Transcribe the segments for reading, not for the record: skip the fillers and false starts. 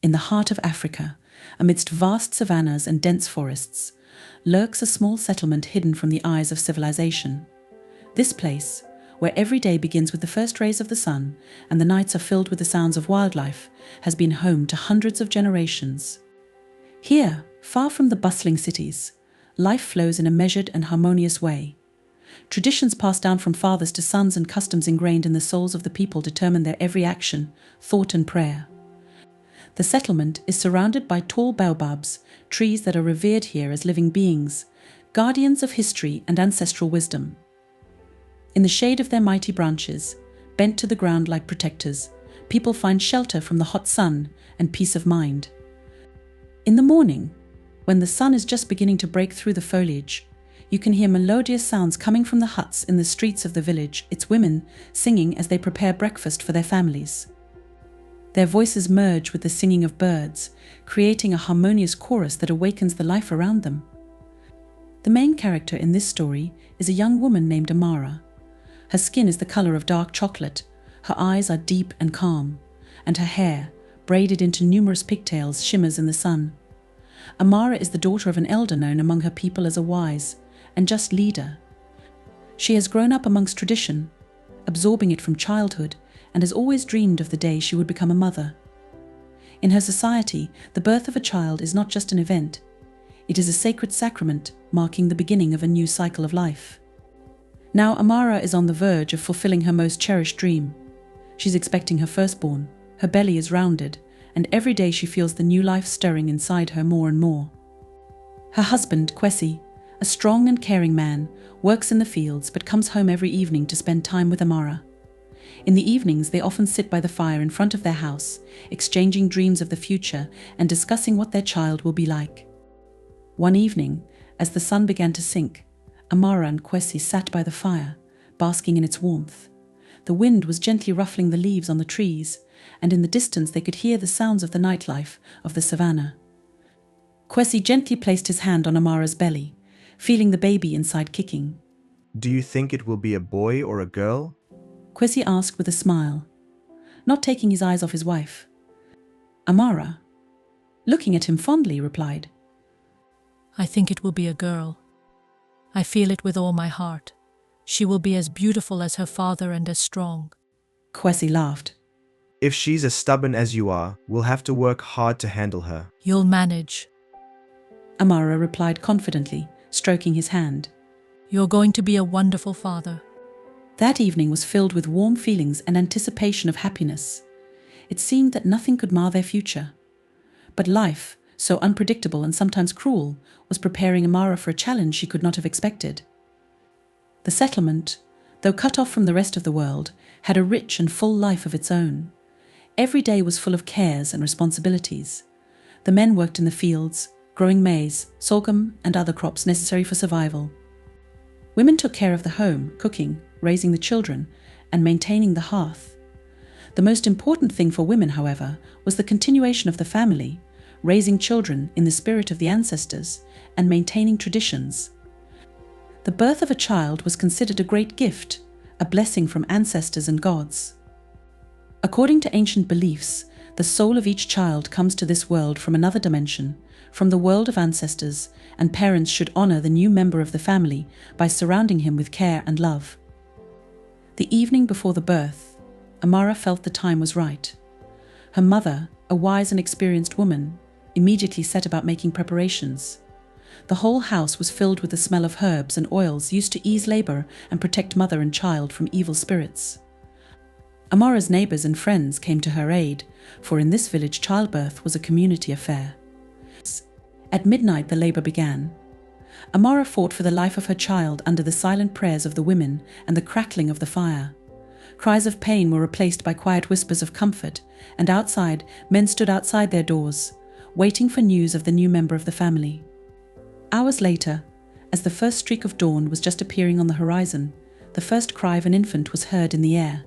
in the heart of Africa, amidst vast savannas and dense forests, lurks a small settlement hidden from the eyes of civilization. This place, where every day begins with the first rays of the sun and the nights are filled with the sounds of wildlife, has been home to hundreds of generations. Here, far from the bustling cities, life flows in a measured and harmonious way. Traditions passed down from fathers to sons and customs ingrained in the souls of the people determine their every action, thought and prayer. The settlement is surrounded by tall baobabs, trees that are revered here as living beings, guardians of history and ancestral wisdom. In the shade of their mighty branches, bent to the ground like protectors, people find shelter from the hot sun and peace of mind. In the morning, when the sun is just beginning to break through the foliage, you can hear melodious sounds coming from the huts in the streets of the village, its women singing as they prepare breakfast for their families. Their voices merge with the singing of birds, creating a harmonious chorus that awakens the life around them. The main character in this story is a young woman named Amara. Her skin is the color of dark chocolate, her eyes are deep and calm, and her hair, braided into numerous pigtails, shimmers in the sun. Amara is the daughter of an elder known among her people as a wise and just leader. She has grown up amongst tradition, absorbing it from childhood, and has always dreamed of the day she would become a mother. In her society, the birth of a child is not just an event. It is a sacred sacrament marking the beginning of a new cycle of life. Now Amara is on the verge of fulfilling her most cherished dream. She's expecting her firstborn, her belly is rounded, and every day she feels the new life stirring inside her more and more. Her husband, Kwesi, a strong and caring man, works in the fields but comes home every evening to spend time with Amara. In the evenings, they often sit by the fire in front of their house, exchanging dreams of the future and discussing what their child will be like. One evening, as the sun began to sink, Amara and Kwesi sat by the fire, basking in its warmth. The wind was gently ruffling the leaves on the trees, and in the distance they could hear the sounds of the nightlife of the savannah. Kwesi gently placed his hand on Amara's belly, feeling the baby inside kicking. Do you think it will be a boy or a girl? Kwesi asked with a smile, not taking his eyes off his wife. Amara, looking at him fondly, replied, I think it will be a girl. I feel it with all my heart. She will be as beautiful as her father and as strong. Kwesi laughed. If she's as stubborn as you are, we'll have to work hard to handle her. You'll manage. Amara replied confidently, stroking his hand. You're going to be a wonderful father. That evening was filled with warm feelings and anticipation of happiness. It seemed that nothing could mar their future. But life, so unpredictable and sometimes cruel, was preparing Amara for a challenge she could not have expected. The settlement, though cut off from the rest of the world, had a rich and full life of its own. Every day was full of cares and responsibilities. The men worked in the fields, growing maize, sorghum, and other crops necessary for survival. Women took care of the home, cooking, raising the children, and maintaining the hearth. The most important thing for women, however, was the continuation of the family, raising children in the spirit of the ancestors, and maintaining traditions. The birth of a child was considered a great gift, a blessing from ancestors and gods. According to ancient beliefs, the soul of each child comes to this world from another dimension, from the world of ancestors, and parents should honor the new member of the family by surrounding him with care and love. The evening before the birth, Amara felt the time was right. Her mother, a wise and experienced woman, immediately set about making preparations. The whole house was filled with the smell of herbs and oils used to ease labor and protect mother and child from evil spirits. Amara's neighbors and friends came to her aid, for in this village childbirth was a community affair. At midnight the labor began. Amara fought for the life of her child under the silent prayers of the women and the crackling of the fire. Cries of pain were replaced by quiet whispers of comfort, and outside, men stood outside their doors, waiting for news of the new member of the family. Hours later, as the first streak of dawn was just appearing on the horizon, the first cry of an infant was heard in the air.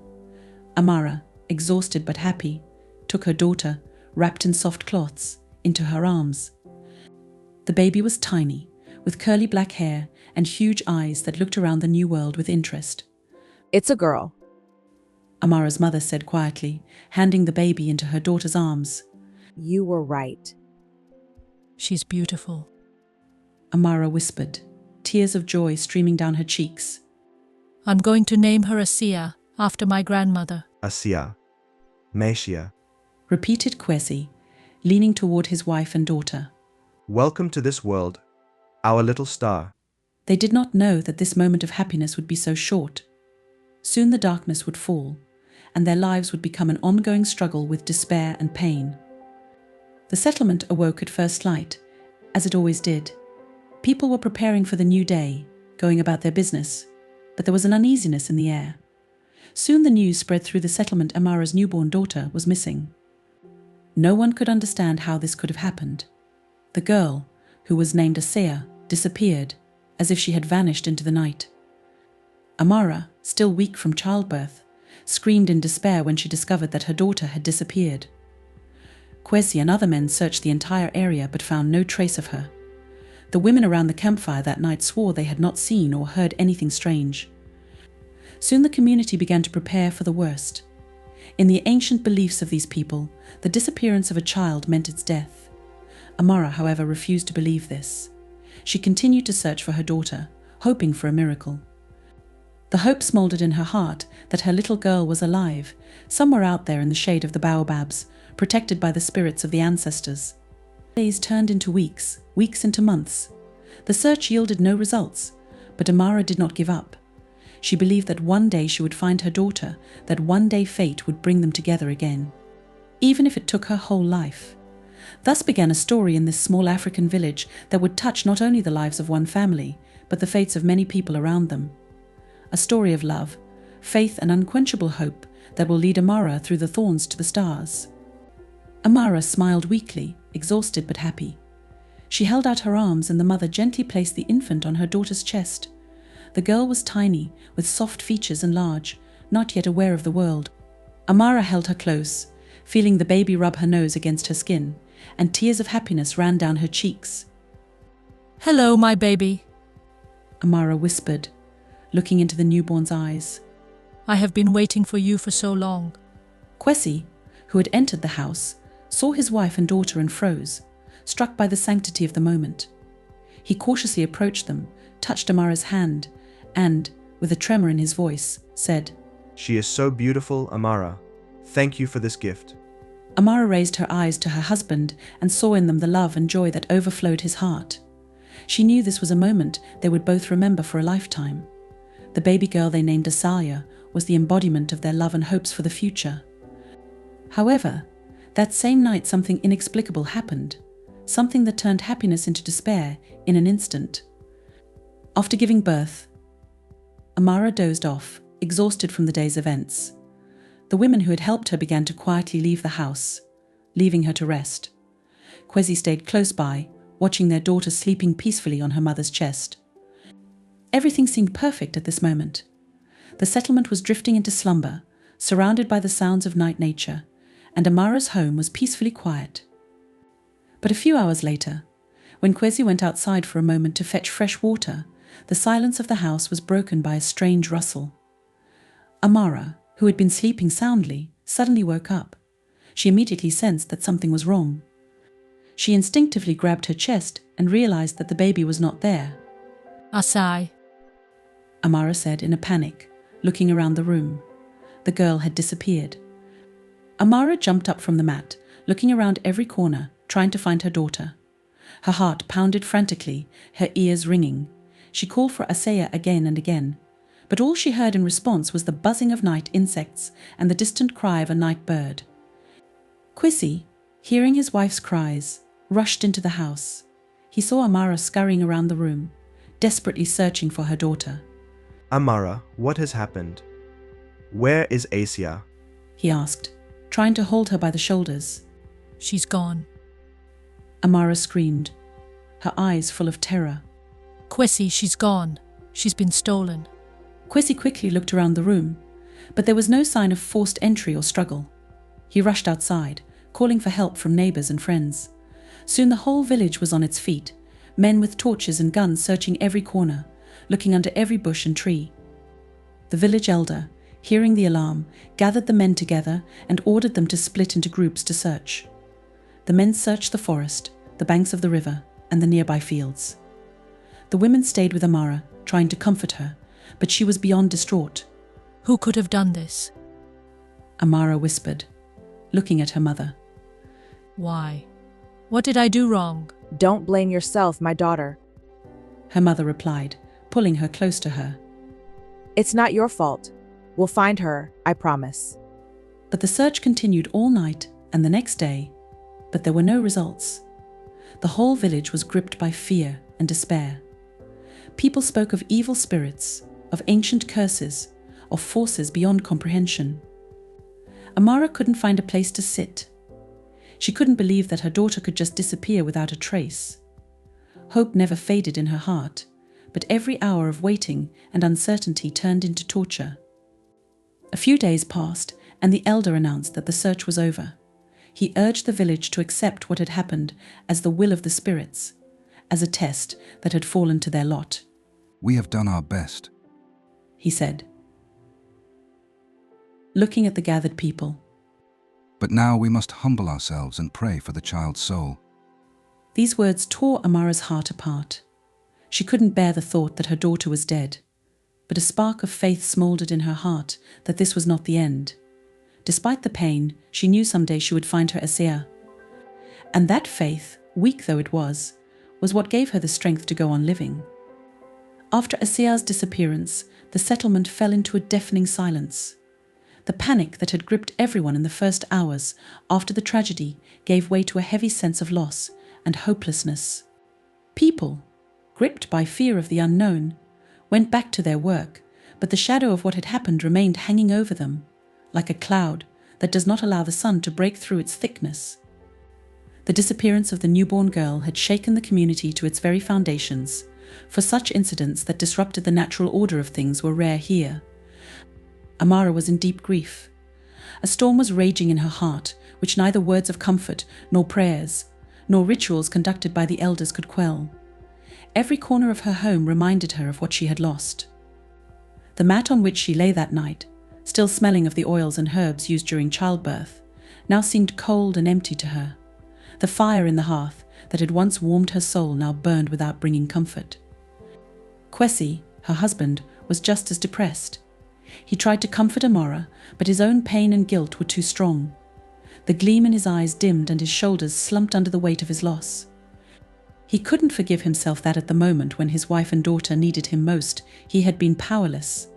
Amara, exhausted but happy, took her daughter, wrapped in soft cloths, into her arms. The baby was tiny, with curly black hair and huge eyes that looked around the new world with interest. It's a girl, Amara's mother said quietly, handing the baby into her daughter's arms. You were right. She's beautiful. Amara whispered, tears of joy streaming down her cheeks. I'm going to name her Asiya, after my grandmother. Asiya. Meshia. Repeated Kwesi, leaning toward his wife and daughter. Welcome to this world, our little star. They did not know that this moment of happiness would be so short. Soon the darkness would fall, and their lives would become an ongoing struggle with despair and pain. The settlement awoke at first light, as it always did. People were preparing for the new day, going about their business, but there was an uneasiness in the air. Soon the news spread through the settlement Amara's newborn daughter was missing. No one could understand how this could have happened. The girl, who was named Asiya, disappeared, as if she had vanished into the night. Amara, still weak from childbirth, screamed in despair when she discovered that her daughter had disappeared. Kwesi and other men searched the entire area but found no trace of her. The women around the campfire that night swore they had not seen or heard anything strange. Soon the community began to prepare for the worst. In the ancient beliefs of these people, the disappearance of a child meant its death. Amara, however, refused to believe this. She continued to search for her daughter, hoping for a miracle. The hope smoldered in her heart that her little girl was alive, somewhere out there in the shade of the baobabs, protected by the spirits of the ancestors. Days turned into weeks, weeks into months. The search yielded no results, but Amara did not give up. She believed that one day she would find her daughter, that one day fate would bring them together again, even if it took her whole life. Thus began a story in this small African village that would touch not only the lives of one family, but the fates of many people around them. A story of love, faith and unquenchable hope that will lead Amara through the thorns to the stars. Amara smiled weakly, exhausted but happy. She held out her arms and the mother gently placed the infant on her daughter's chest. The girl was tiny, with soft features and large, not yet aware of the world. Amara held her close, feeling the baby rub her nose against her skin, and tears of happiness ran down her cheeks. Hello, my baby. Amara whispered, looking into the newborn's eyes. I have been waiting for you for so long. Kwesi, who had entered the house, saw his wife and daughter and froze, struck by the sanctity of the moment. He cautiously approached them, touched Amara's hand, and, with a tremor in his voice, said, She is so beautiful, Amara. Thank you for this gift. Amara raised her eyes to her husband and saw in them the love and joy that overflowed his heart. She knew this was a moment they would both remember for a lifetime. The baby girl they named Asiya was the embodiment of their love and hopes for the future. However, that same night something inexplicable happened, something that turned happiness into despair in an instant. After giving birth, Amara dozed off, exhausted from the day's events. The women who had helped her began to quietly leave the house, leaving her to rest. Kwesi stayed close by, watching their daughter sleeping peacefully on her mother's chest. Everything seemed perfect at this moment. The settlement was drifting into slumber, surrounded by the sounds of night nature, and Amara's home was peacefully quiet. But a few hours later, when Kwesi went outside for a moment to fetch fresh water, the silence of the house was broken by a strange rustle. Amara, who had been sleeping soundly, suddenly woke up. She immediately sensed that something was wrong. She instinctively grabbed her chest and realized that the baby was not there. Asai. Amara said in a panic, looking around the room. The girl had disappeared. Amara jumped up from the mat, looking around every corner, trying to find her daughter. Her heart pounded frantically, her ears ringing. She called for Asiya again and again, but all she heard in response was the buzzing of night insects and the distant cry of a night bird. Kwesi, hearing his wife's cries, rushed into the house. He saw Amara scurrying around the room, desperately searching for her daughter. Amara, what has happened? Where is Asiya? He asked, trying to hold her by the shoulders. She's gone. Amara screamed, her eyes full of terror. Kwesi, she's gone. She's been stolen. Kwesi quickly looked around the room, but there was no sign of forced entry or struggle. He rushed outside, calling for help from neighbors and friends. Soon the whole village was on its feet, men with torches and guns searching every corner, looking under every bush and tree. The village elder, hearing the alarm, gathered the men together and ordered them to split into groups to search. The men searched the forest, the banks of the river, and the nearby fields. The women stayed with Amara, trying to comfort her, but she was beyond distraught. Who could have done this? Amara whispered, looking at her mother. Why? What did I do wrong? Don't blame yourself, my daughter. Her mother replied, pulling her close to her. It's not your fault. We'll find her, I promise. But the search continued all night and the next day, but there were no results. The whole village was gripped by fear and despair. People spoke of evil spirits, of ancient curses, of forces beyond comprehension. Amara couldn't find a place to sit. She couldn't believe that her daughter could just disappear without a trace. Hope never faded in her heart, but every hour of waiting and uncertainty turned into torture. A few days passed, and the elder announced that the search was over. He urged the village to accept what had happened as the will of the spirits, as a test that had fallen to their lot. We have done our best, he said, looking at the gathered people. but now we must humble ourselves and pray for the child's soul. These words tore Amara's heart apart. She couldn't bear the thought that her daughter was dead, but a spark of faith smoldered in her heart that this was not the end. Despite the pain, she knew someday she would find her Asiya. And that faith, weak though it was what gave her the strength to go on living. After Asiya's disappearance, the settlement fell into a deafening silence. The panic that had gripped everyone in the first hours after the tragedy gave way to a heavy sense of loss and hopelessness. People, gripped by fear of the unknown, went back to their work, but the shadow of what had happened remained hanging over them, like a cloud that does not allow the sun to break through its thickness. The disappearance of the newborn girl had shaken the community to its very foundations, for such incidents that disrupted the natural order of things were rare here. Amara was in deep grief. A storm was raging in her heart, which neither words of comfort, nor prayers, nor rituals conducted by the elders could quell. Every corner of her home reminded her of what she had lost. The mat on which she lay that night, still smelling of the oils and herbs used during childbirth, now seemed cold and empty to her. The fire in the hearth that had once warmed her soul now burned without bringing comfort. Kwesi, her husband, was just as depressed. He tried to comfort Amara, but his own pain and guilt were too strong. The gleam in his eyes dimmed and his shoulders slumped under the weight of his loss. He couldn't forgive himself that at the moment when his wife and daughter needed him most, he had been powerless.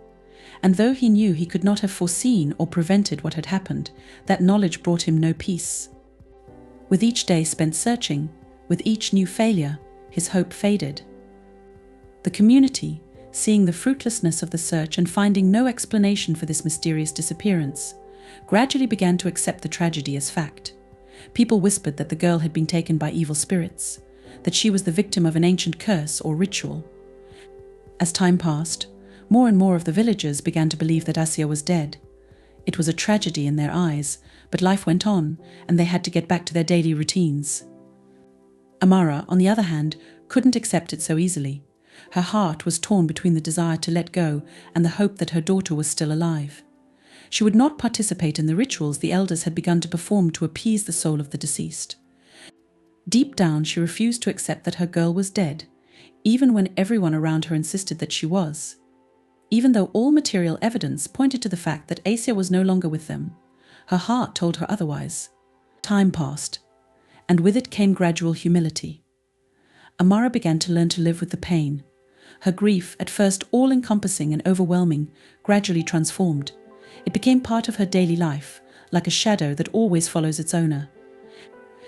And though he knew he could not have foreseen or prevented what had happened, that knowledge brought him no peace. With each day spent searching, with each new failure, his hope faded. The community, seeing the fruitlessness of the search and finding no explanation for this mysterious disappearance, gradually began to accept the tragedy as fact. People whispered that the girl had been taken by evil spirits, that she was the victim of an ancient curse or ritual. As time passed, more and more of the villagers began to believe that Asiya was dead. It was a tragedy in their eyes, but life went on, and they had to get back to their daily routines. Amara, on the other hand, couldn't accept it so easily. Her heart was torn between the desire to let go and the hope that her daughter was still alive. She would not participate in the rituals the elders had begun to perform to appease the soul of the deceased. Deep down, she refused to accept that her girl was dead, even when everyone around her insisted that she was. Even though all material evidence pointed to the fact that Asiya was no longer with them, her heart told her otherwise. Time passed, and with it came gradual humility. Amara began to learn to live with the pain. Her grief, at first all-encompassing and overwhelming, gradually transformed. It became part of her daily life, like a shadow that always follows its owner.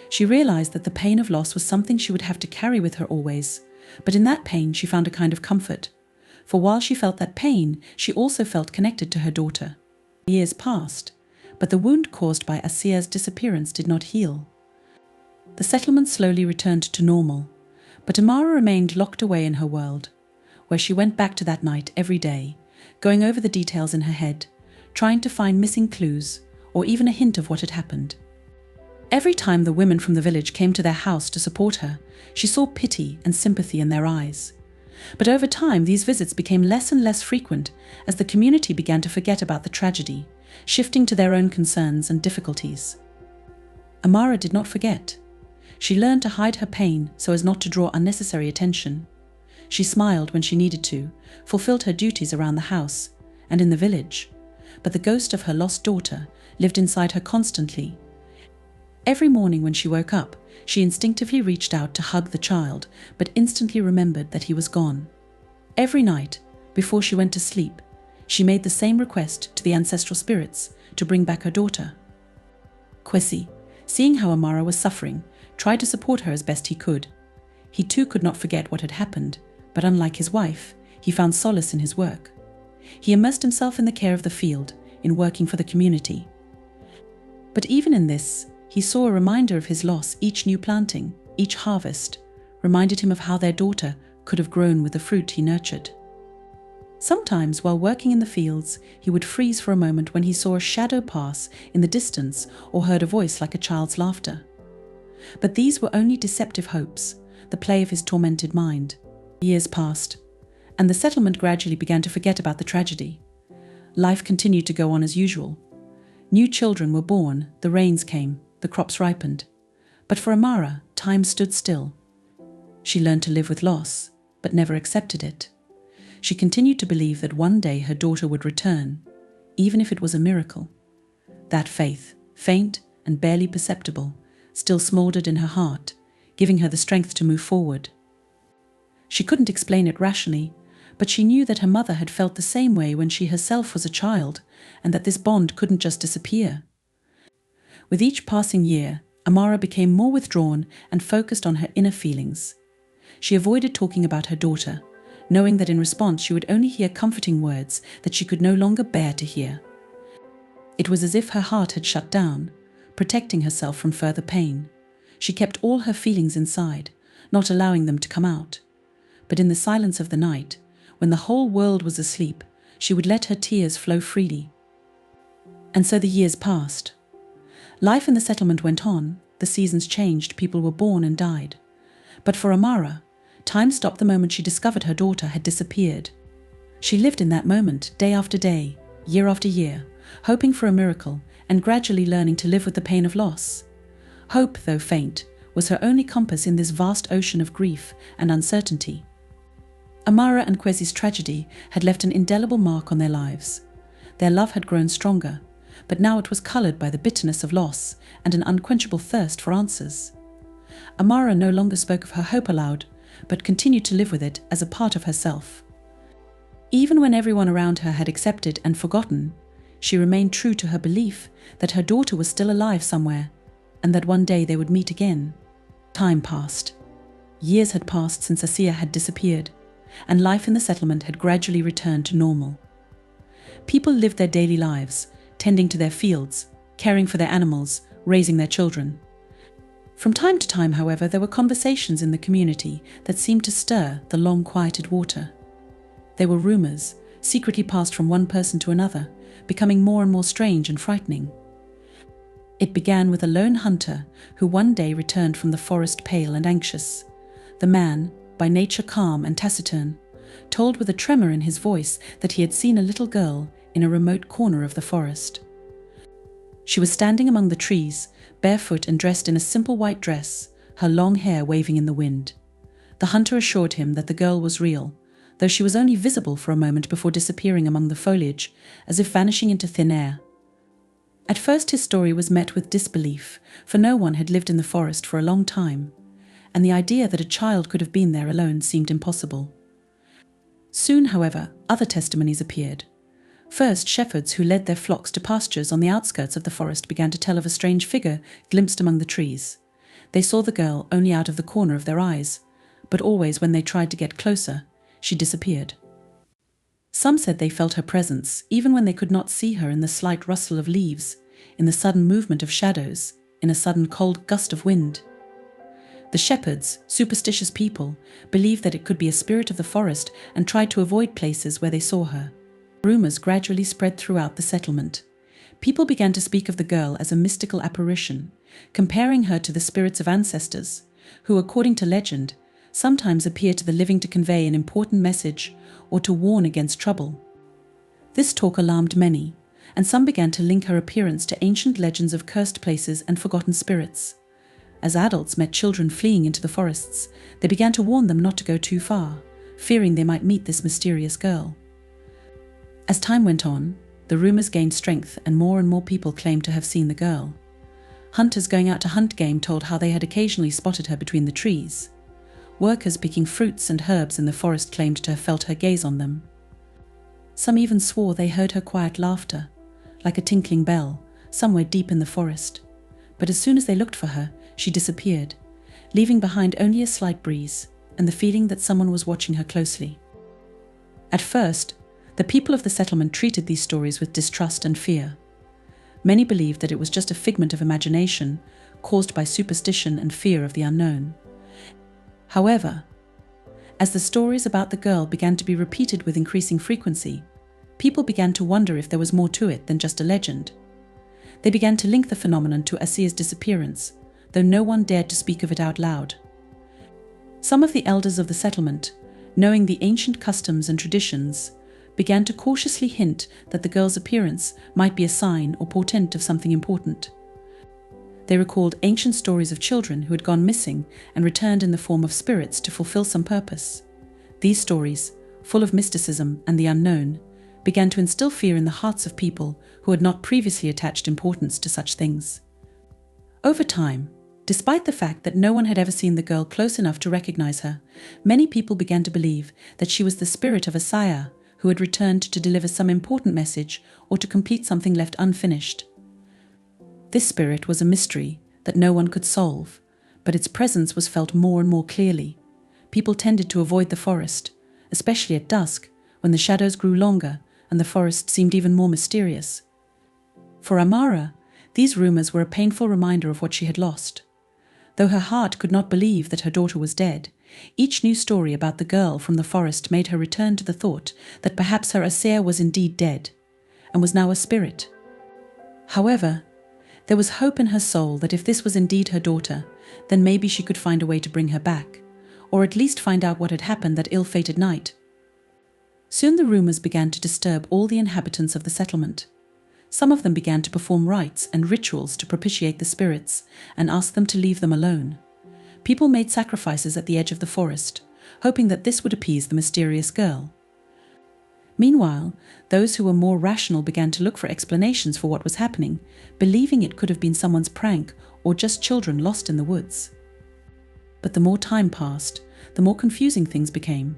She realized that the pain of loss was something she would have to carry with her always, but in that pain she found a kind of comfort. For while she felt that pain, she also felt connected to her daughter. Years passed, but the wound caused by Asiya's disappearance did not heal. The settlement slowly returned to normal, but Amara remained locked away in her world, where she went back to that night every day, going over the details in her head, trying to find missing clues or even a hint of what had happened. Every time the women from the village came to their house to support her, she saw pity and sympathy in their eyes. But over time, these visits became less and less frequent as the community began to forget about the tragedy, shifting to their own concerns and difficulties. Amara did not forget. She learned to hide her pain so as not to draw unnecessary attention. She smiled when she needed to, fulfilled her duties around the house and in the village, but the ghost of her lost daughter lived inside her constantly. Every morning when she woke up, she instinctively reached out to hug the child, but instantly remembered that he was gone. Every night, before she went to sleep, she made the same request to the ancestral spirits to bring back her daughter. Kwesi, seeing how Amara was suffering, tried to support her as best he could. He too could not forget what had happened, but unlike his wife, he found solace in his work. He immersed himself in the care of the field, in working for the community. But even in this, he saw a reminder of his loss. Each new planting, each harvest, reminded him of how their daughter could have grown with the fruit he nurtured. Sometimes, while working in the fields, he would freeze for a moment when he saw a shadow pass in the distance or heard a voice like a child's laughter. But these were only deceptive hopes, the play of his tormented mind. Years passed, and the settlement gradually began to forget about the tragedy. Life continued to go on as usual. New children were born, the rains came, the crops ripened. But for Amara, time stood still. She learned to live with loss, but never accepted it. She continued to believe that one day her daughter would return, even if it was a miracle. That faith, faint and barely perceptible, still smoldered in her heart, giving her the strength to move forward. She couldn't explain it rationally, but she knew that her mother had felt the same way when she herself was a child, and that this bond couldn't just disappear. With each passing year, Amara became more withdrawn and focused on her inner feelings. She avoided talking about her daughter, knowing that in response she would only hear comforting words that she could no longer bear to hear. It was as if her heart had shut down, protecting herself from further pain. She kept all her feelings inside, not allowing them to come out. But in the silence of the night, when the whole world was asleep, she would let her tears flow freely. And so the years passed. Life in the settlement went on, the seasons changed, people were born and died. But for Amara, time stopped the moment she discovered her daughter had disappeared. She lived in that moment, day after day, year after year, hoping for a miracle and gradually learning to live with the pain of loss. Hope, though faint, was her only compass in this vast ocean of grief and uncertainty. Amara and Kwesi's tragedy had left an indelible mark on their lives. Their love had grown stronger, but now it was coloured by the bitterness of loss and an unquenchable thirst for answers. Amara no longer spoke of her hope aloud, but continued to live with it as a part of herself. Even when everyone around her had accepted and forgotten, she remained true to her belief that her daughter was still alive somewhere, and that one day they would meet again. Time passed. Years had passed since Asiya had disappeared, and life in the settlement had gradually returned to normal. People lived their daily lives, tending to their fields, caring for their animals, raising their children. From time to time, however, there were conversations in the community that seemed to stir the long-quieted water. They were rumours, secretly passed from one person to another, becoming more and more strange and frightening. It began with a lone hunter who one day returned from the forest pale and anxious. The man, by nature calm and taciturn, told with a tremor in his voice that he had seen a little girl in a remote corner of the forest. She was standing among the trees, barefoot and dressed in a simple white dress, her long hair waving in the wind. The hunter assured him that the girl was real, though she was only visible for a moment before disappearing among the foliage, as if vanishing into thin air. At first his story was met with disbelief, for no one had lived in the forest for a long time, and the idea that a child could have been there alone seemed impossible. Soon, however, other testimonies appeared. First, shepherds who led their flocks to pastures on the outskirts of the forest began to tell of a strange figure glimpsed among the trees. They saw the girl only out of the corner of their eyes, but always when they tried to get closer, she disappeared. Some said they felt her presence, even when they could not see her, in the slight rustle of leaves, in the sudden movement of shadows, in a sudden cold gust of wind. The shepherds, superstitious people, believed that it could be a spirit of the forest and tried to avoid places where they saw her. Rumours gradually spread throughout the settlement. People began to speak of the girl as a mystical apparition, comparing her to the spirits of ancestors, who, according to legend, sometimes appear to the living to convey an important message or to warn against trouble. This talk alarmed many, and some began to link her appearance to ancient legends of cursed places and forgotten spirits. as adults met children fleeing into the forests, they began to warn them not to go too far, fearing they might meet this mysterious girl. As time went on, the rumors gained strength and more people claimed to have seen the girl. Hunters going out to hunt game told how they had occasionally spotted her between the trees. Workers picking fruits and herbs in the forest claimed to have felt her gaze on them. Some even swore they heard her quiet laughter, like a tinkling bell, somewhere deep in the forest. But as soon as they looked for her, she disappeared, leaving behind only a slight breeze and the feeling that someone was watching her closely. At first, the people of the settlement treated these stories with distrust and fear. Many believed that it was just a figment of imagination caused by superstition and fear of the unknown. However, as the stories about the girl began to be repeated with increasing frequency, people began to wonder if there was more to it than just a legend. They began to link the phenomenon to Asia's disappearance, though no one dared to speak of it out loud. Some of the elders of the settlement, knowing the ancient customs and traditions, began to cautiously hint that the girl's appearance might be a sign or portent of something important. They recalled ancient stories of children who had gone missing and returned in the form of spirits to fulfill some purpose. These stories, full of mysticism and the unknown, began to instill fear in the hearts of people who had not previously attached importance to such things. Over time, despite the fact that no one had ever seen the girl close enough to recognize her, many people began to believe that she was the spirit of a sire who had returned to deliver some important message or to complete something left unfinished. This spirit was a mystery that no one could solve, but its presence was felt more and more clearly. People tended to avoid the forest, especially at dusk, when the shadows grew longer and the forest seemed even more mysterious. For Amara, these rumors were a painful reminder of what she had lost. Though her heart could not believe that her daughter was dead, each new story about the girl from the forest made her return to the thought that perhaps her Asea was indeed dead, and was now a spirit. However, there was hope in her soul that if this was indeed her daughter, then maybe she could find a way to bring her back, or at least find out what had happened that ill-fated night. Soon the rumors began to disturb all the inhabitants of the settlement. Some of them began to perform rites and rituals to propitiate the spirits and ask them to leave them alone. People made sacrifices at the edge of the forest, hoping that this would appease the mysterious girl. Meanwhile, those who were more rational began to look for explanations for what was happening, believing it could have been someone's prank or just children lost in the woods. But the more time passed, the more confusing things became.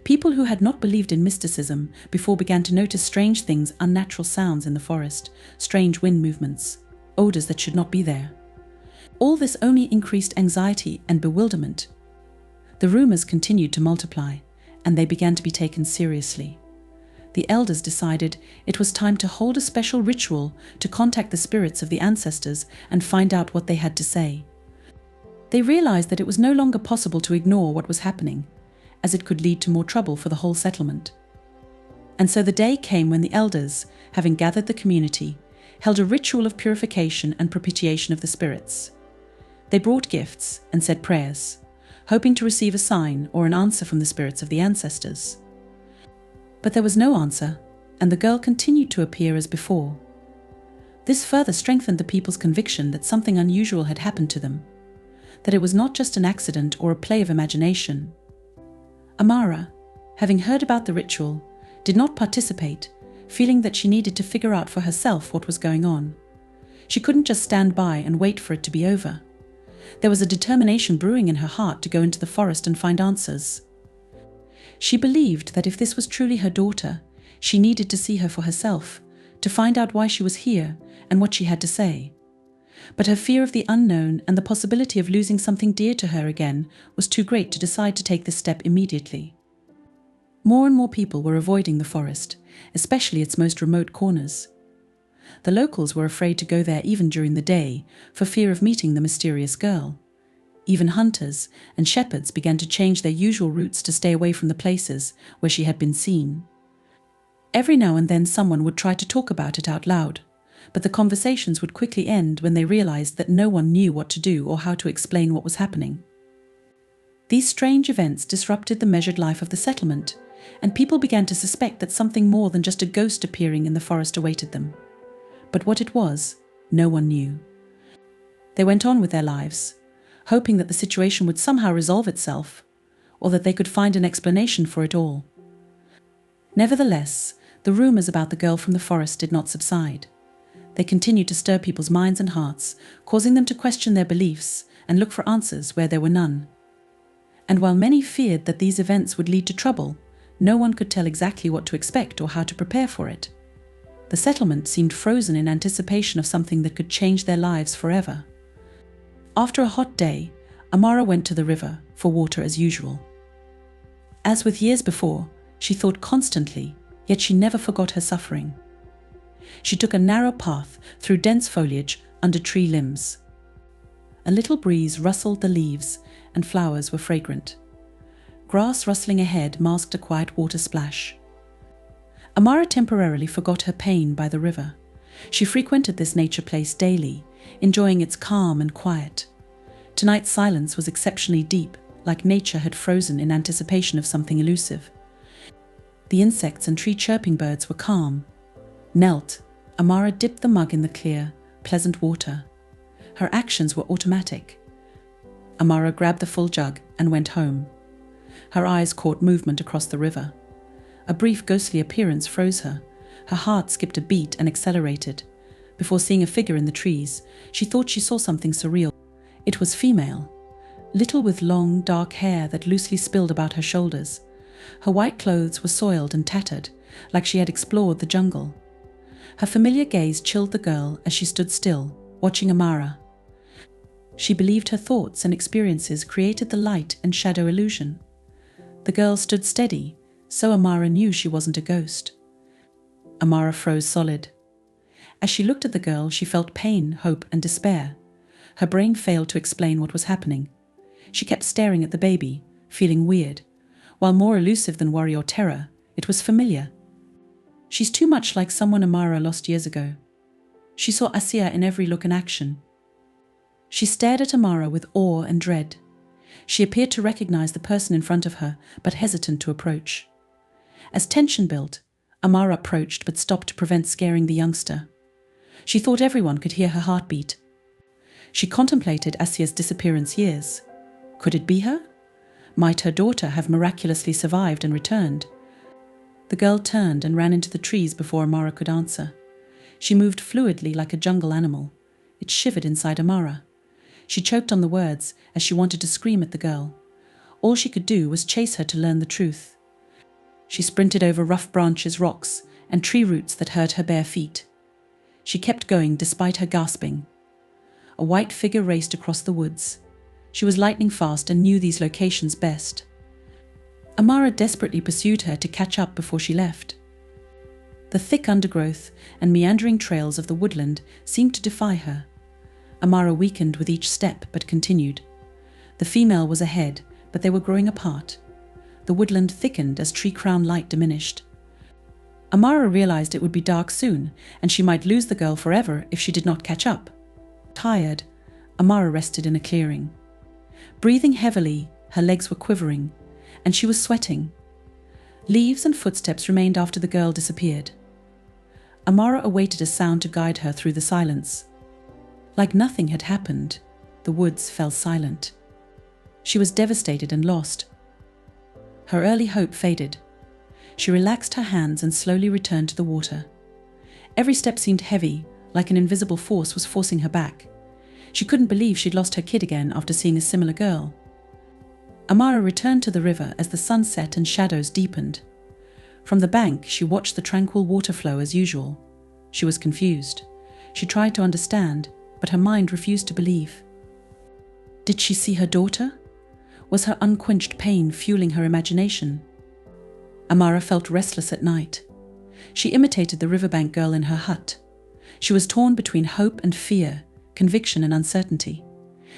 People who had not believed in mysticism before began to notice strange things, unnatural sounds in the forest, strange wind movements, odors that should not be there. All this only increased anxiety and bewilderment. The rumors continued to multiply, and they began to be taken seriously. The elders decided it was time to hold a special ritual to contact the spirits of the ancestors and find out what they had to say. They realized that it was no longer possible to ignore what was happening, as it could lead to more trouble for the whole settlement. And so the day came when the elders, having gathered the community, held a ritual of purification and propitiation of the spirits. They brought gifts and said prayers, hoping to receive a sign or an answer from the spirits of the ancestors. But there was no answer, and the girl continued to appear as before. This further strengthened the people's conviction that something unusual had happened to them, that it was not just an accident or a play of imagination. Amara, having heard about the ritual, did not participate, feeling that she needed to figure out for herself what was going on. She couldn't just stand by and wait for it to be over. There was a determination brewing in her heart to go into the forest and find answers. She believed that if this was truly her daughter, she needed to see her for herself, to find out why she was here and what she had to say. But her fear of the unknown and the possibility of losing something dear to her again was too great to decide to take this step immediately. More and more people were avoiding the forest, especially its most remote corners. The locals were afraid to go there even during the day, for fear of meeting the mysterious girl. Even hunters and shepherds began to change their usual routes to stay away from the places where she had been seen. Every now and then someone would try to talk about it out loud, but the conversations would quickly end when they realized that no one knew what to do or how to explain what was happening. These strange events disrupted the measured life of the settlement, and people began to suspect that something more than just a ghost appearing in the forest awaited them. But what it was, no one knew. They went on with their lives, hoping that the situation would somehow resolve itself, or that they could find an explanation for it all. Nevertheless, the rumors about the girl from the forest did not subside. They continued to stir people's minds and hearts, causing them to question their beliefs and look for answers where there were none. And while many feared that these events would lead to trouble, no one could tell exactly what to expect or how to prepare for it. The settlement seemed frozen in anticipation of something that could change their lives forever. After a hot day, Amara went to the river for water as usual. As with years before, she thought constantly, yet she never forgot her suffering. She took a narrow path through dense foliage under tree limbs. A little breeze rustled the leaves, and flowers were fragrant. Grass rustling ahead masked a quiet water splash. Amara temporarily forgot her pain by the river. She frequented this nature place daily, enjoying its calm and quiet. Tonight's silence was exceptionally deep, like nature had frozen in anticipation of something elusive. The insects and tree-chirping birds were calm. Knelt, Amara dipped the mug in the clear, pleasant water. Her actions were automatic. Amara grabbed the full jug and went home. Her eyes caught movement across the river. A brief ghostly appearance froze her. Her heart skipped a beat and accelerated. Before seeing a figure in the trees, she thought she saw something surreal. It was female, little with long, dark hair that loosely spilled about her shoulders. Her white clothes were soiled and tattered, like she had explored the jungle. Her familiar gaze chilled the girl as she stood still, watching Amara. She believed her thoughts and experiences created the light and shadow illusion. The girl stood steady, so Amara knew she wasn't a ghost. Amara froze solid. As she looked at the girl, she felt pain, hope, and despair. Her brain failed to explain what was happening. She kept staring at the baby, feeling weird. While more elusive than worry or terror, it was familiar. She's too much like someone Amara lost years ago. She saw Asiya in every look and action. She stared at Amara with awe and dread. She appeared to recognize the person in front of her, but hesitant to approach. As tension built, Amara approached but stopped to prevent scaring the youngster. She thought everyone could hear her heartbeat. She contemplated Asiya's disappearance years. Could it be her? Might her daughter have miraculously survived and returned? The girl turned and ran into the trees before Amara could answer. She moved fluidly like a jungle animal. It shivered inside Amara. She choked on the words as she wanted to scream at the girl. All she could do was chase her to learn the truth. She sprinted over rough branches, rocks, and tree roots that hurt her bare feet. She kept going despite her gasping. A white figure raced across the woods. She was lightning fast and knew these locations best. Amara desperately pursued her to catch up before she left. The thick undergrowth and meandering trails of the woodland seemed to defy her. Amara weakened with each step but continued. The female was ahead, but they were growing apart. The woodland thickened as tree crown light diminished. Amara realized it would be dark soon, and she might lose the girl forever if she did not catch up. Tired, Amara rested in a clearing. Breathing heavily, her legs were quivering, and she was sweating. Leaves and footsteps remained after the girl disappeared. Amara awaited a sound to guide her through the silence. Like nothing had happened, the woods fell silent. She was devastated and lost. Her early hope faded. She relaxed her hands and slowly returned to the water. Every step seemed heavy, like an invisible force was forcing her back. She couldn't believe she'd lost her kid again after seeing a similar girl. Amara returned to the river as the sun set and shadows deepened. From the bank, she watched the tranquil water flow as usual. She was confused. She tried to understand, but her mind refused to believe. Did she see her daughter? Was her unquenched pain fueling her imagination? Amara felt restless at night. She imitated the riverbank girl in her hut. She was torn between hope and fear, conviction and uncertainty.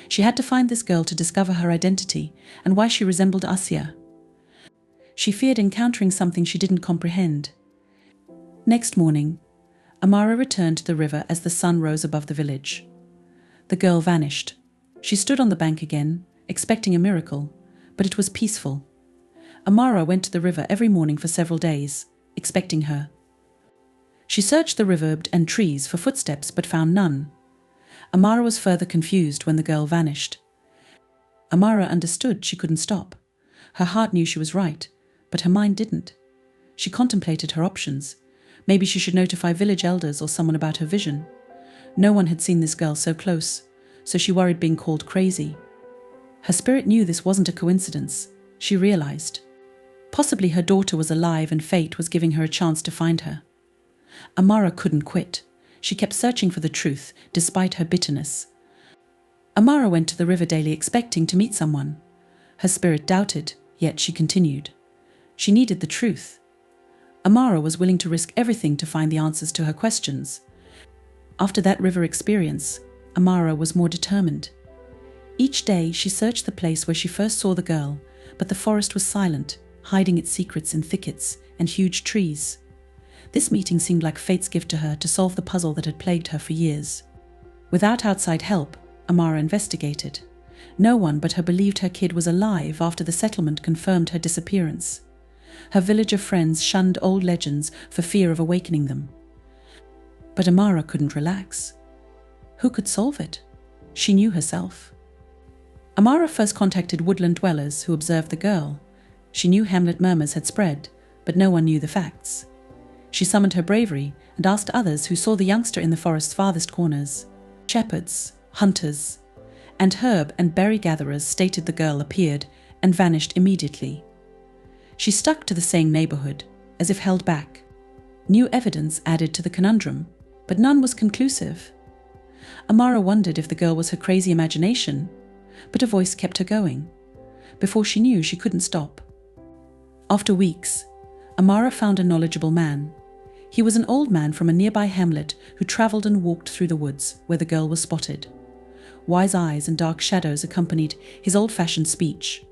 She had to find this girl to discover her identity and why she resembled Asiya. She feared encountering something she didn't comprehend. Next morning, Amara returned to the river as the sun rose above the village. The girl vanished. She stood on the bank again, expecting a miracle, but it was peaceful. Amara went to the river every morning for several days, expecting her. She searched the river and trees for footsteps but found none. Amara was further confused when the girl vanished. Amara understood she couldn't stop. Her heart knew she was right, but her mind didn't. She contemplated her options. Maybe she should notify village elders or someone about her vision. No one had seen this girl so close, so she worried being called crazy. Her spirit knew this wasn't a coincidence. She realized. Possibly her daughter was alive and fate was giving her a chance to find her. Amara couldn't quit. She kept searching for the truth, despite her bitterness. Amara went to the river daily expecting to meet someone. Her spirit doubted, yet she continued. She needed the truth. Amara was willing to risk everything to find the answers to her questions. After that river experience, Amara was more determined. Each day she searched the place where she first saw the girl, but the forest was silent, hiding its secrets in thickets and huge trees. This meeting seemed like fate's gift to her to solve the puzzle that had plagued her for years. Without outside help, Amara investigated. No one but her believed her kid was alive after the settlement confirmed her disappearance. Her villager friends shunned old legends for fear of awakening them. But Amara couldn't relax. Who could solve it? She knew herself. Amara first contacted woodland dwellers who observed the girl. She knew Hamlet murmurs had spread, but no one knew the facts. She summoned her bravery and asked others who saw the youngster in the forest's farthest corners. Shepherds, hunters, and herb and berry gatherers stated the girl appeared and vanished immediately. She stuck to the same neighborhood, as if held back. New evidence added to the conundrum, but none was conclusive. Amara wondered if the girl was her crazy imagination, but a voice kept her going. Before she knew, she couldn't stop. After weeks, Amara found a knowledgeable man. He was an old man from a nearby hamlet who traveled and walked through the woods where the girl was spotted. Wise eyes and dark shadows accompanied his old-fashioned speech.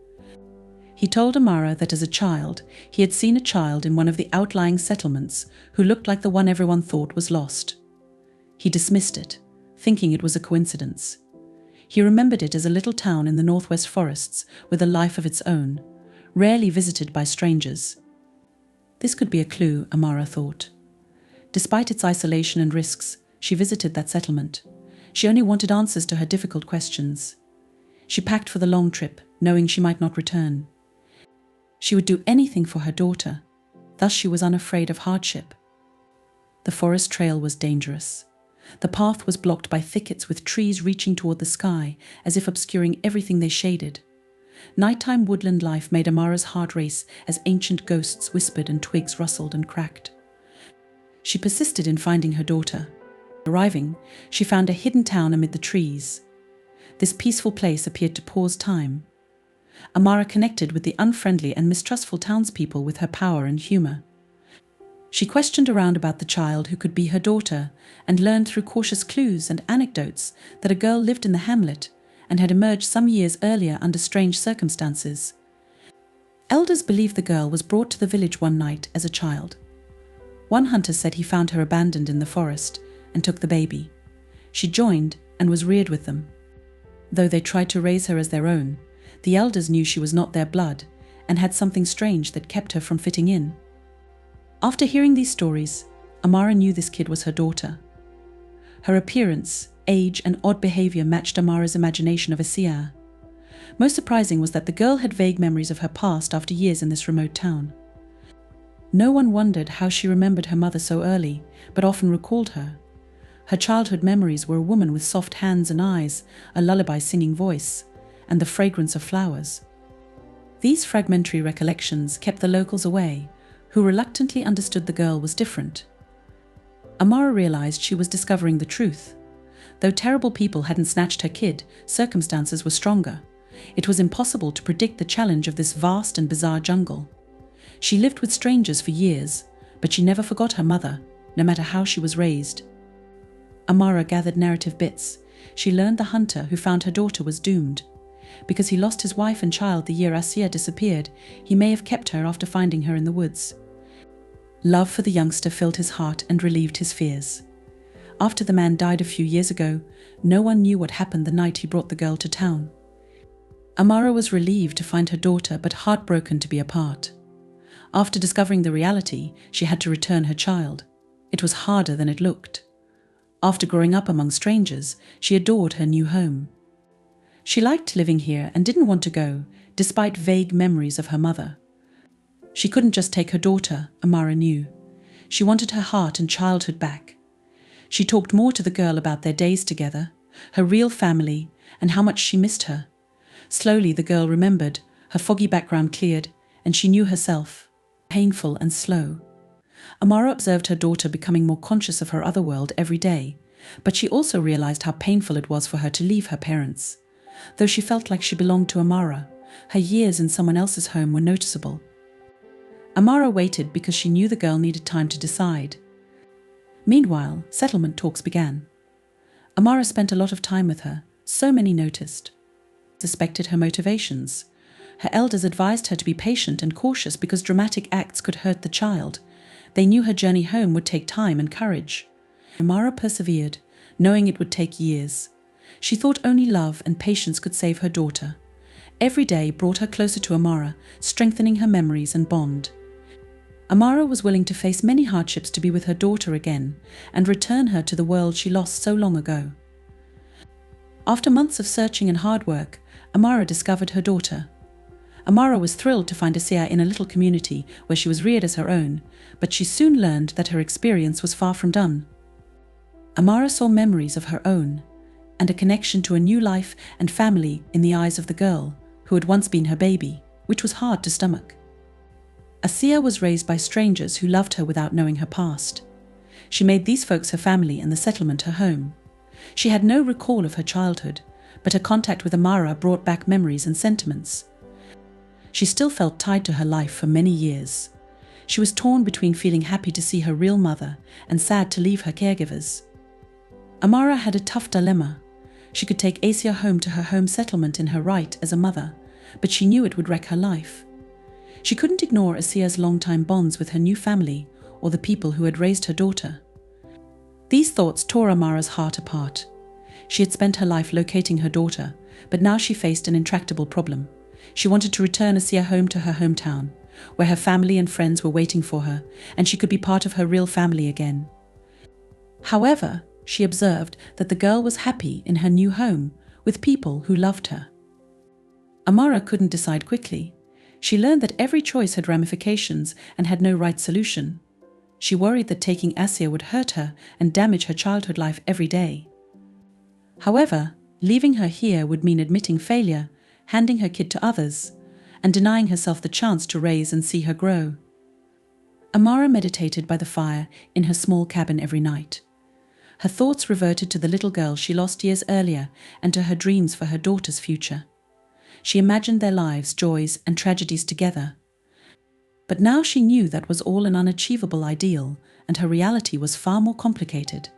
He told Amara that as a child, he had seen a child in one of the outlying settlements who looked like the one everyone thought was lost. He dismissed it, thinking it was a coincidence. He remembered it as a little town in the northwest forests with a life of its own, rarely visited by strangers. This could be a clue, Amara thought. Despite its isolation and risks, she visited that settlement. She only wanted answers to her difficult questions. She packed for the long trip, knowing she might not return. She would do anything for her daughter, thus she was unafraid of hardship. The forest trail was dangerous. The path was blocked by thickets with trees reaching toward the sky, as if obscuring everything they shaded. Nighttime woodland life made Amara's heart race as ancient ghosts whispered and twigs rustled and cracked. She persisted in finding her daughter. Arriving, she found a hidden town amid the trees. This peaceful place appeared to pause time. Amara connected with the unfriendly and mistrustful townspeople with her power and humor. She questioned around about the child who could be her daughter and learned through cautious clues and anecdotes that a girl lived in the hamlet and had emerged some years earlier under strange circumstances. Elders believed the girl was brought to the village one night as a child. One hunter said he found her abandoned in the forest and took the baby. She joined and was reared with them. Though they tried to raise her as their own, the elders knew she was not their blood and had something strange that kept her from fitting in. After hearing these stories, Amara knew this kid was her daughter. Her appearance, age, and odd behavior matched Amara's imagination of a seer. Most surprising was that the girl had vague memories of her past after years in this remote town. No one wondered how she remembered her mother so early, but often recalled her. Her childhood memories were a woman with soft hands and eyes, a lullaby-singing voice, and the fragrance of flowers. These fragmentary recollections kept the locals away, who reluctantly understood the girl was different. Amara realized she was discovering the truth. Though terrible people hadn't snatched her kid, circumstances were stronger. It was impossible to predict the challenge of this vast and bizarre jungle. She lived with strangers for years, but she never forgot her mother, no matter how she was raised. Amara gathered narrative bits. She learned the hunter who found her daughter was doomed. Because he lost his wife and child the year Asiya disappeared, he may have kept her after finding her in the woods. Love for the youngster filled his heart and relieved his fears. After the man died a few years ago, no one knew what happened the night he brought the girl to town. Amara was relieved to find her daughter, but heartbroken to be apart. After discovering the reality, she had to return her child. It was harder than it looked. After growing up among strangers, she adored her new home. She liked living here and didn't want to go, despite vague memories of her mother. She couldn't just take her daughter, Amara knew. She wanted her heart and childhood back. She talked more to the girl about their days together, her real family, and how much she missed her. Slowly the girl remembered, her foggy background cleared, and she knew herself, painful and slow. Amara observed her daughter becoming more conscious of her other world every day, but she also realized how painful it was for her to leave her parents. Though she felt like she belonged to Amara, her years in someone else's home were noticeable. Amara waited because she knew the girl needed time to decide. Meanwhile, settlement talks began. Amara spent a lot of time with her, so many noticed. Suspected her motivations. Her elders advised her to be patient and cautious because dramatic acts could hurt the child. They knew her journey home would take time and courage. Amara persevered, knowing it would take years. She thought only love and patience could save her daughter. Every day brought her closer to Amara, strengthening her memories and bond. Amara was willing to face many hardships to be with her daughter again and return her to the world she lost so long ago. After months of searching and hard work, Amara discovered her daughter. Amara was thrilled to find Asiya in a little community where she was reared as her own, but she soon learned that her experience was far from done. Amara saw memories of her own, and a connection to a new life and family in the eyes of the girl, who had once been her baby, which was hard to stomach. Asiya was raised by strangers who loved her without knowing her past. She made these folks her family and the settlement her home. She had no recall of her childhood, but her contact with Amara brought back memories and sentiments. She still felt tied to her life for many years. She was torn between feeling happy to see her real mother and sad to leave her caregivers. Amara had a tough dilemma. She could take Asiya home to her home settlement in her right as a mother, but she knew it would wreck her life. She couldn't ignore Asiya's long-time bonds with her new family or the people who had raised her daughter. These thoughts tore Amara's heart apart. She had spent her life locating her daughter, but now she faced an intractable problem. She wanted to return Asiya home to her hometown, where her family and friends were waiting for her, and she could be part of her real family again. However, she observed that the girl was happy in her new home, with people who loved her. Amara couldn't decide quickly. She learned that every choice had ramifications and had no right solution. She worried that taking Asiya would hurt her and damage her childhood life every day. However, leaving her here would mean admitting failure, handing her kid to others, and denying herself the chance to raise and see her grow. Amara meditated by the fire in her small cabin every night. Her thoughts reverted to the little girl she lost years earlier and to her dreams for her daughter's future. She imagined their lives, joys, and tragedies together. But now she knew that was all an unachievable ideal, and her reality was far more complicated.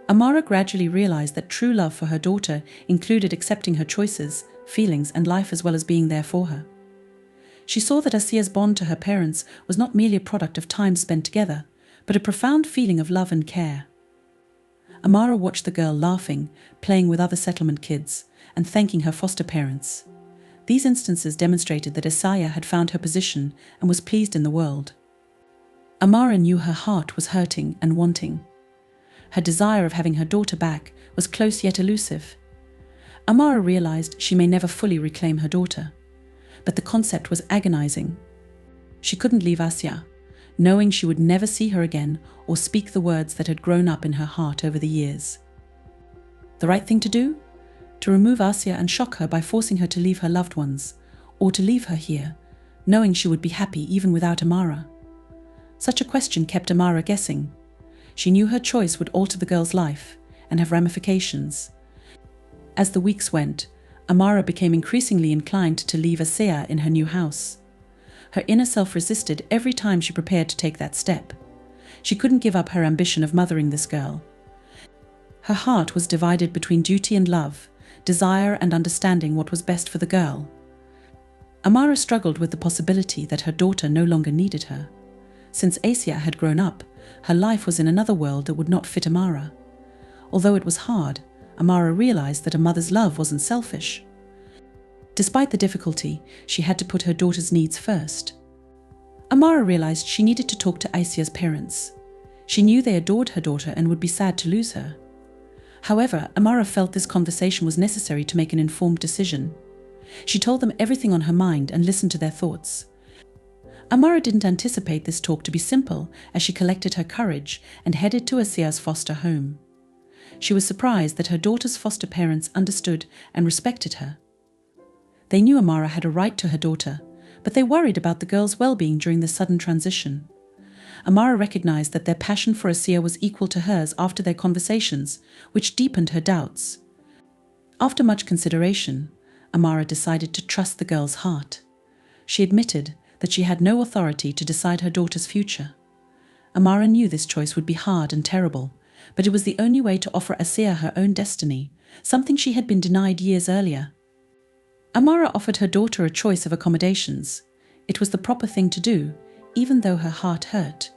Amara gradually realized that true love for her daughter included accepting her choices, feelings, and life as well as being there for her. She saw that Asiya's bond to her parents was not merely a product of time spent together, but a profound feeling of love and care. Amara watched the girl laughing, playing with other settlement kids, and thanking her foster parents. These instances demonstrated that Asiya had found her position and was pleased in the world. Amara knew her heart was hurting and wanting. Her desire of having her daughter back was close yet elusive. Amara realized she may never fully reclaim her daughter, but the concept was agonizing. She couldn't leave Asiya, knowing she would never see her again or speak the words that had grown up in her heart over the years. The right thing to do? To remove Asiya and shock her by forcing her to leave her loved ones, or to leave her here, knowing she would be happy even without Amara. Such a question kept Amara guessing. She knew her choice would alter the girl's life and have ramifications. As the weeks went, Amara became increasingly inclined to leave Asiya in her new house. Her inner self resisted every time she prepared to take that step. She couldn't give up her ambition of mothering this girl. Her heart was divided between duty and love, desire and understanding what was best for the girl. Amara struggled with the possibility that her daughter no longer needed her. Since Asiya had grown up, her life was in another world that would not fit Amara. Although it was hard, Amara realized that a mother's love wasn't selfish. Despite the difficulty, she had to put her daughter's needs first. Amara realized she needed to talk to Asiya's parents. She knew they adored her daughter and would be sad to lose her. However, Amara felt this conversation was necessary to make an informed decision. She told them everything on her mind and listened to their thoughts. Amara didn't anticipate this talk to be simple as she collected her courage and headed to Asia's foster home. She was surprised that her daughter's foster parents understood and respected her. They knew Amara had a right to her daughter, but they worried about the girl's well-being during the sudden transition. Amara recognized that their passion for Asia was equal to hers after their conversations, which deepened her doubts. After much consideration, Amara decided to trust the girl's heart. She admitted that she had no authority to decide her daughter's future. Amara knew this choice would be hard and terrible, but it was the only way to offer Asia her own destiny, something she had been denied years earlier. Amara offered her daughter a choice of accommodations. It was the proper thing to do, even though her heart hurt.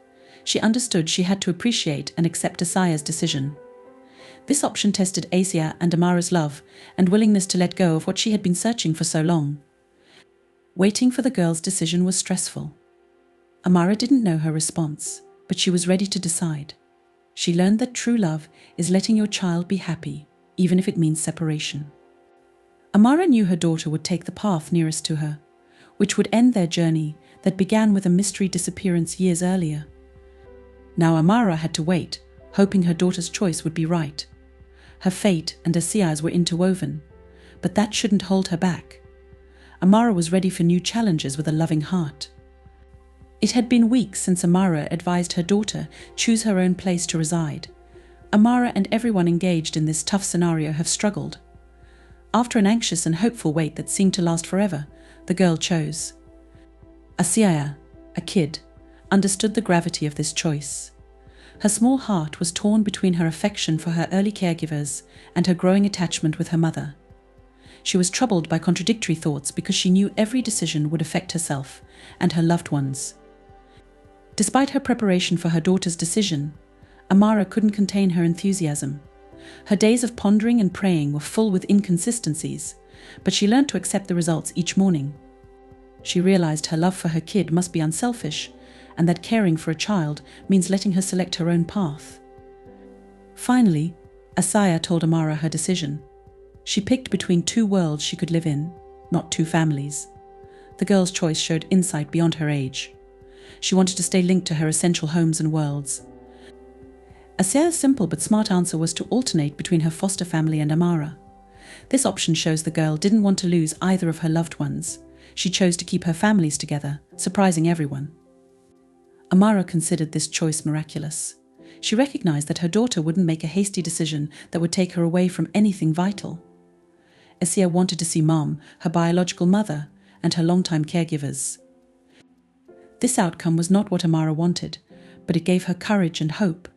She understood she had to appreciate and accept Asia's decision. This option tested Asia and Amara's love and willingness to let go of what she had been searching for so long. Waiting for the girl's decision was stressful. Amara didn't know her response, but she was ready to decide. She learned that true love is letting your child be happy, even if it means separation. Amara knew her daughter would take the path nearest to her, which would end their journey that began with a mystery disappearance years earlier. Now Amara had to wait, hoping her daughter's choice would be right. Her fate and Asia's were interwoven, but that shouldn't hold her back. Amara was ready for new challenges with a loving heart. It had been weeks since Amara advised her daughter choose her own place to reside. Amara and everyone engaged in this tough scenario have struggled. After an anxious and hopeful wait that seemed to last forever, the girl chose. Asia, a kid, understood the gravity of this choice. Her small heart was torn between her affection for her early caregivers and her growing attachment with her mother. She was troubled by contradictory thoughts because she knew every decision would affect herself and her loved ones. Despite her preparation for her daughter's decision, Amara couldn't contain her enthusiasm. Her days of pondering and praying were full with inconsistencies, but she learned to accept the results each morning. She realized her love for her kid must be unselfish, and that caring for a child means letting her select her own path. Finally, Asia told Amara her decision. She picked between two worlds she could live in, not two families. The girl's choice showed insight beyond her age. She wanted to stay linked to her essential homes and worlds. Asia's simple but smart answer was to alternate between her foster family and Amara. This option shows the girl didn't want to lose either of her loved ones. She chose to keep her families together, surprising everyone. Amara considered this choice miraculous. She recognized that her daughter wouldn't make a hasty decision that would take her away from anything vital. Asia wanted to see Mom, her biological mother, and her longtime caregivers. This outcome was not what Amara wanted, but it gave her courage and hope.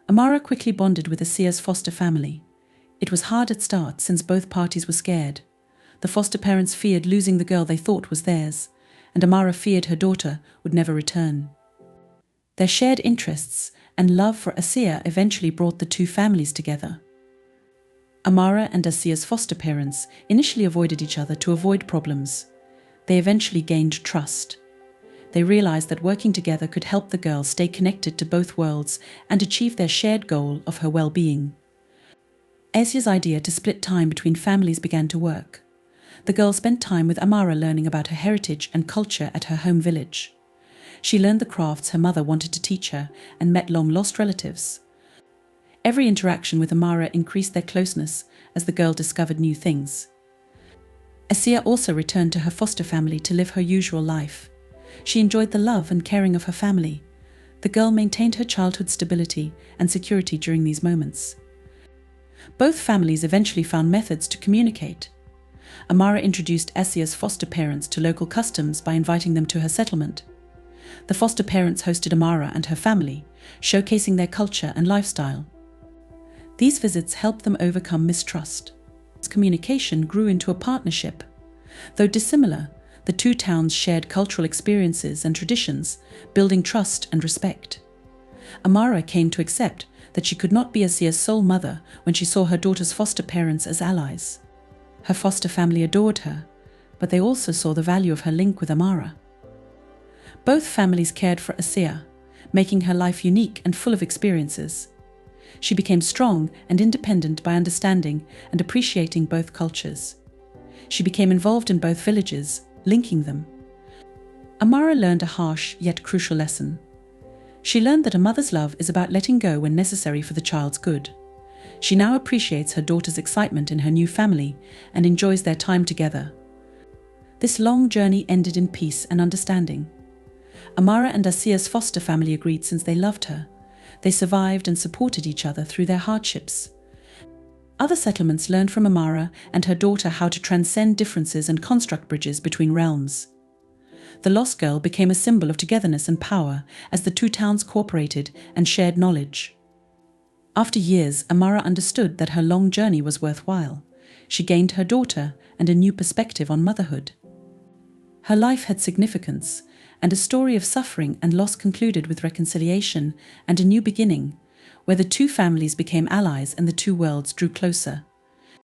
Amara quickly bonded with Asia's foster family. It was hard at start since both parties were scared. The foster parents feared losing the girl they thought was theirs, and Amara feared her daughter would never return. Their shared interests and love for Asia eventually brought the two families together. Amara and Asia's foster parents initially avoided each other to avoid problems. They eventually gained trust. They realized that working together could help the girl stay connected to both worlds and achieve their shared goal of her well-being. Asia's idea to split time between families began to work. The girl spent time with Amara learning about her heritage and culture at her home village. She learned the crafts her mother wanted to teach her and met long-lost relatives. Every interaction with Amara increased their closeness as the girl discovered new things. Asia also returned to her foster family to live her usual life. She enjoyed the love and caring of her family. The girl maintained her childhood stability and security during these moments. Both families eventually found methods to communicate. Amara introduced Asia's foster parents to local customs by inviting them to her settlement. The foster parents hosted Amara and her family, showcasing their culture and lifestyle. These visits helped them overcome mistrust. Communication grew into a partnership. Though dissimilar, the two towns shared cultural experiences and traditions, building trust and respect. Amara came to accept that she could not be Asia's sole mother when she saw her daughter's foster parents as allies. Her foster family adored her, but they also saw the value of her link with Amara. Both families cared for Asia, making her life unique and full of experiences. She became strong and independent by understanding and appreciating both cultures. She became involved in both villages, linking them. Amara learned a harsh yet crucial lesson. She learned that a mother's love is about letting go when necessary for the child's good. She now appreciates her daughter's excitement in her new family and enjoys their time together. This long journey ended in peace and understanding. Amara and Asia's foster family agreed since they loved her. They survived and supported each other through their hardships. Other settlements learned from Amara and her daughter how to transcend differences and construct bridges between realms. The lost girl became a symbol of togetherness and power as the two towns cooperated and shared knowledge. After years, Amara understood that her long journey was worthwhile. She gained her daughter and a new perspective on motherhood. Her life had significance, and a story of suffering and loss concluded with reconciliation and a new beginning, where the two families became allies and the two worlds drew closer.